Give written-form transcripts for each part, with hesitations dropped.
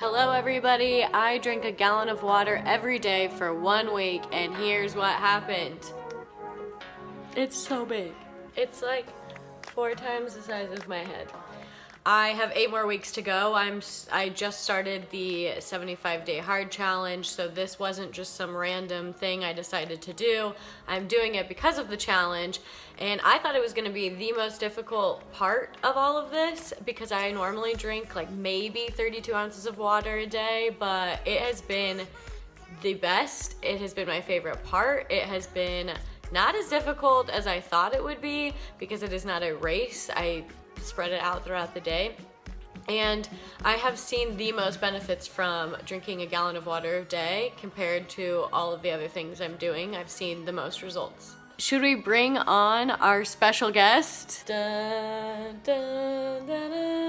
Hello everybody, I drink a gallon of water every day for 1 week and here's what happened. It's so big. It's like 4 times the size of my head. I have 8 more weeks to go. I just started the 75-day hard challenge, so this wasn't just some random thing I decided to do. I'm doing it because of the challenge, and I thought it was gonna be the most difficult part of all of this because I normally drink like maybe 32 ounces of water a day, but it has been the best. It has been my favorite part. It has been not as difficult as I thought it would be because it is not a race. I spread it out throughout the day. And I have seen the most benefits from drinking a gallon of water a day compared to all of the other things I'm doing. I've seen the most results. Should we bring on our special guest? Dun, dun, dun, dun.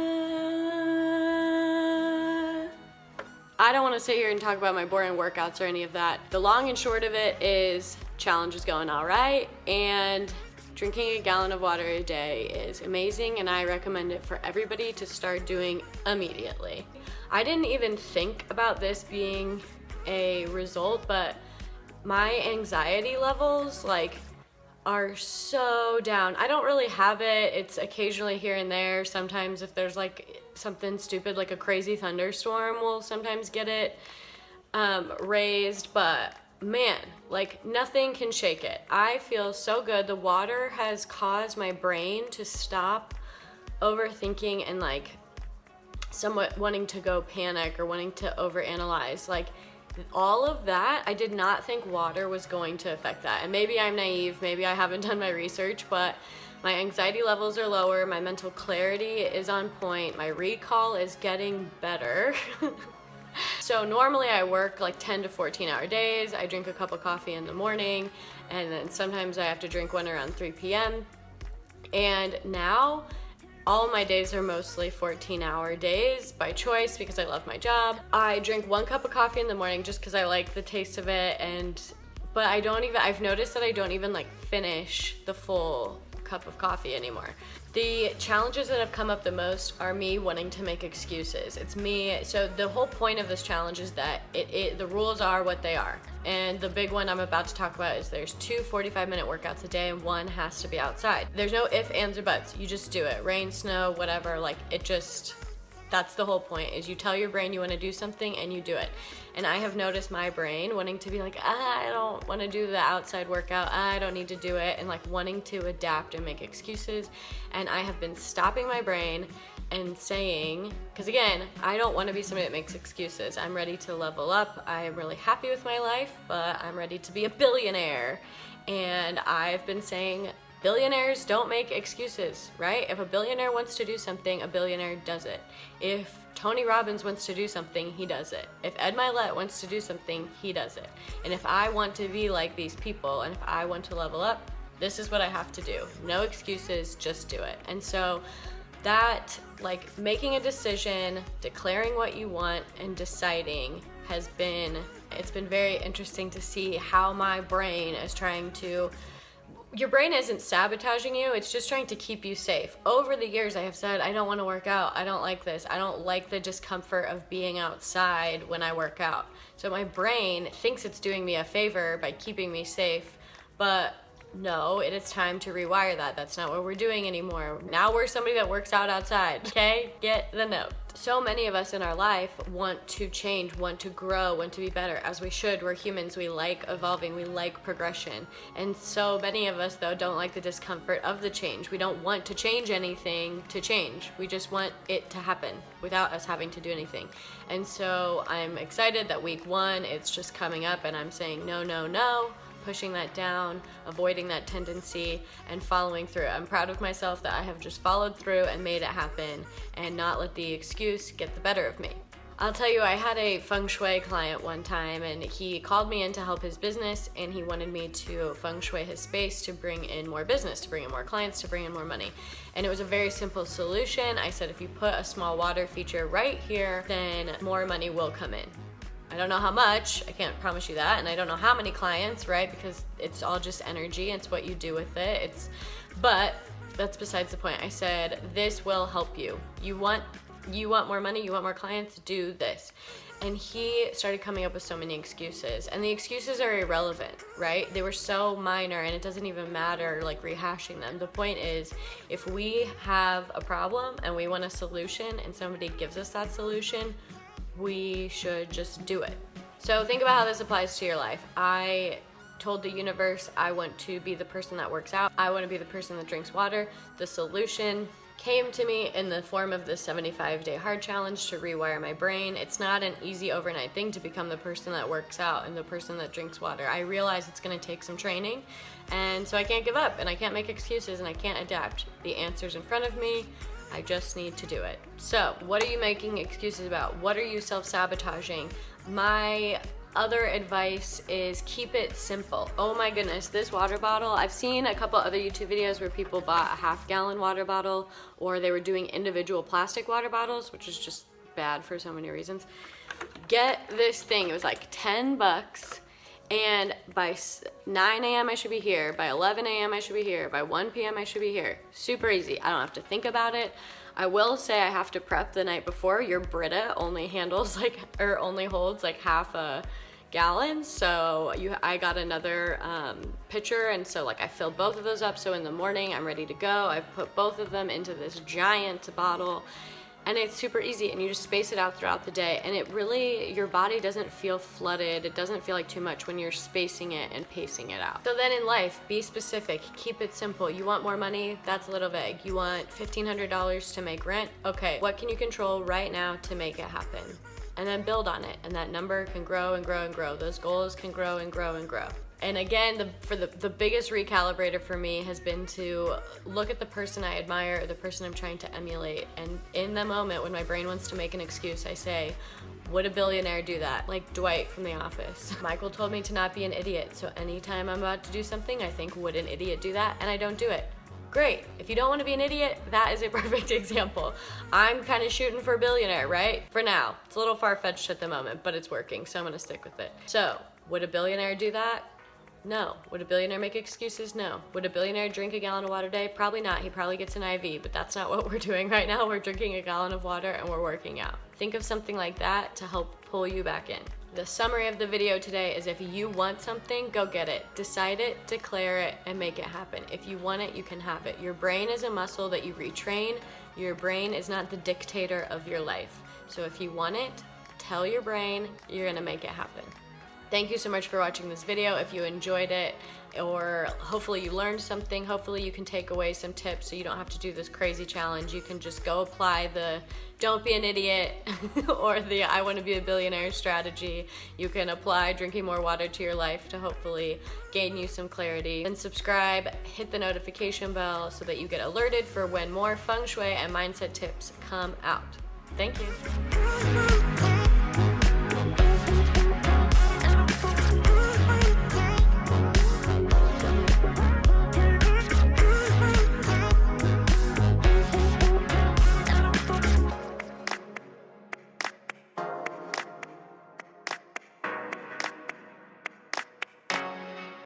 I don't want to sit here and talk about my boring workouts or any of that. The long and short of it is challenge is going all right, and drinking a gallon of water a day is amazing, and I recommend it for everybody to start doing immediately. I didn't even think about this being a result, but my anxiety levels are so down. I don't really have it. It's occasionally here and there. Sometimes if there's like something stupid like a crazy thunderstorm, we'll sometimes get it raised, but man, like nothing can shake it. I feel so good. The water has caused my brain to stop overthinking and like somewhat wanting to go panic or wanting to overanalyze. Like all of that, I did not think water was going to affect that. And maybe I'm naive, maybe I haven't done my research, but my anxiety levels are lower, my mental clarity is on point, my recall is getting better. So normally I work like 10 to 14 hour days. I drink a cup of coffee in the morning, and then sometimes I have to drink one around 3 p.m. And now all my days are mostly 14-hour days by choice because I love my job. I drink 1 cup of coffee in the morning just because I like the taste of it, but I've noticed that I don't even like finish the full cup of coffee anymore. The challenges that have come up the most are me wanting to make excuses. It's me, so the whole point of this challenge is that the rules are what they are. And the big one I'm about to talk about is there's 2 45-minute workouts a day and 1 has to be outside. There's no ifs, ands, or buts. You just do it. Rain, snow, whatever, that's the whole point, is you tell your brain you want to do something and you do it. And I have noticed my brain wanting to be like, I don't want to do the outside workout, I don't need to do it, and like wanting to adapt and make excuses. And I have been stopping my brain and saying, because again, I don't want to be somebody that makes excuses. I'm ready to level up. I am really happy with my life, but I'm ready to be a billionaire. And I've been saying, billionaires don't make excuses, right? If a billionaire wants to do something, a billionaire does it. If Tony Robbins wants to do something, he does it. If Ed Milet wants to do something, he does it. And if I want to be like these people, and if I want to level up, this is what I have to do. No excuses, just do it. And so that, like, making a decision, declaring what you want, and deciding it's been very interesting to see how my brain is trying to. Your brain isn't sabotaging you, it's just trying to keep you safe. Over the years, I have said, I don't want to work out, I don't like this, I don't like the discomfort of being outside when I work out. So my brain thinks it's doing me a favor by keeping me safe, but no, it is time to rewire that. That's not what we're doing anymore. Now we're somebody that works out outside, okay? Get the note. So many of us in our life want to change, want to grow, want to be better, as we should. We're humans, we like evolving, we like progression. And so many of us, though, don't like the discomfort of the change. We don't want to change anything to change. We just want it to happen without us having to do anything. And so I'm excited that week 1, it's just coming up, and I'm saying no, no, no. Pushing that down, avoiding that tendency, and following through. I'm proud of myself that I have just followed through and made it happen and not let the excuse get the better of me. I'll tell you, I had a feng shui client one time, and he called me in to help his business, and he wanted me to feng shui his space to bring in more business, to bring in more clients, to bring in more money. And it was a very simple solution. I said, if you put a small water feature right here, then more money will come in. I don't know how much, I can't promise you that, and I don't know how many clients, right? Because it's all just energy, it's what you do with it. But that's besides the point. I said, this will help you. You want You want more money, you want more clients, do this. And he started coming up with so many excuses, and the excuses are irrelevant, right? They were so minor, and it doesn't even matter like rehashing them. The point is, if we have a problem and we want a solution and somebody gives us that solution, we should just do it. So think about how this applies to your life. I told the universe I want to be the person that works out. I want to be the person that drinks water. The solution came to me in the form of the 75-day hard challenge to rewire my brain. It's not an easy overnight thing to become the person that works out and the person that drinks water. I realize it's going to take some training, and so I can't give up, and I can't make excuses, and I can't adapt. The answer's in front of me. I just need to do it. So what are you making excuses about? What are you self-sabotaging? My other advice is keep it simple. Oh my goodness, this water bottle, I've seen a couple other YouTube videos where people bought a half-gallon water bottle, or they were doing individual plastic water bottles, which is just bad for so many reasons. Get this thing, it was like 10 bucks, and by 9 a.m. I should be here, by 11 a.m. I should be here, by 1 p.m. I should be here. Super easy, I don't have to think about it. I will say I have to prep the night before. Your Brita only only holds like half a gallon, so I got another pitcher, and so like I filled both of those up, so in the morning I'm ready to go. I put both of them into this giant bottle, and it's super easy, and you just space it out throughout the day, and it really, your body doesn't feel flooded. It doesn't feel like too much when you're spacing it and pacing it out. So then in life, be specific, keep it simple. You want more money? That's a little vague. You want $1,500 to make rent? Okay, what can you control right now to make it happen? And then build on it, and that number can grow and grow and grow. Those goals can grow and grow and grow. And again, the biggest recalibrator for me has been to look at the person I admire, or the person I'm trying to emulate, and in the moment when my brain wants to make an excuse, I say, would a billionaire do that? Like Dwight from The Office. Michael told me to not be an idiot, so anytime I'm about to do something, I think, would an idiot do that? And I don't do it. Great. If you don't want to be an idiot, that is a perfect example. I'm kind of shooting for a billionaire, right? For now. It's a little far-fetched at the moment, but it's working, so I'm going to stick with it. So, would a billionaire do that? No. Would a billionaire make excuses? No. Would a billionaire drink a gallon of water a day? Probably not. He probably gets an IV, but that's not what we're doing right now. We're drinking a gallon of water and we're working out. Think of something like that to help pull you back in. The summary of the video today is, if you want something, go get it. Decide it, declare it, and make it happen. If you want it, you can have it. Your brain is a muscle that you retrain. Your brain is not the dictator of your life. So if you want it, tell your brain you're gonna make it happen. Thank you so much for watching this video. If you enjoyed it, or hopefully you learned something, hopefully you can take away some tips so you don't have to do this crazy challenge. You can just go apply the don't be an idiot or the I want to be a billionaire strategy. You can apply drinking more water to your life to hopefully gain you some clarity. And subscribe, hit the notification bell so that you get alerted for when more feng shui and mindset tips come out. Thank you.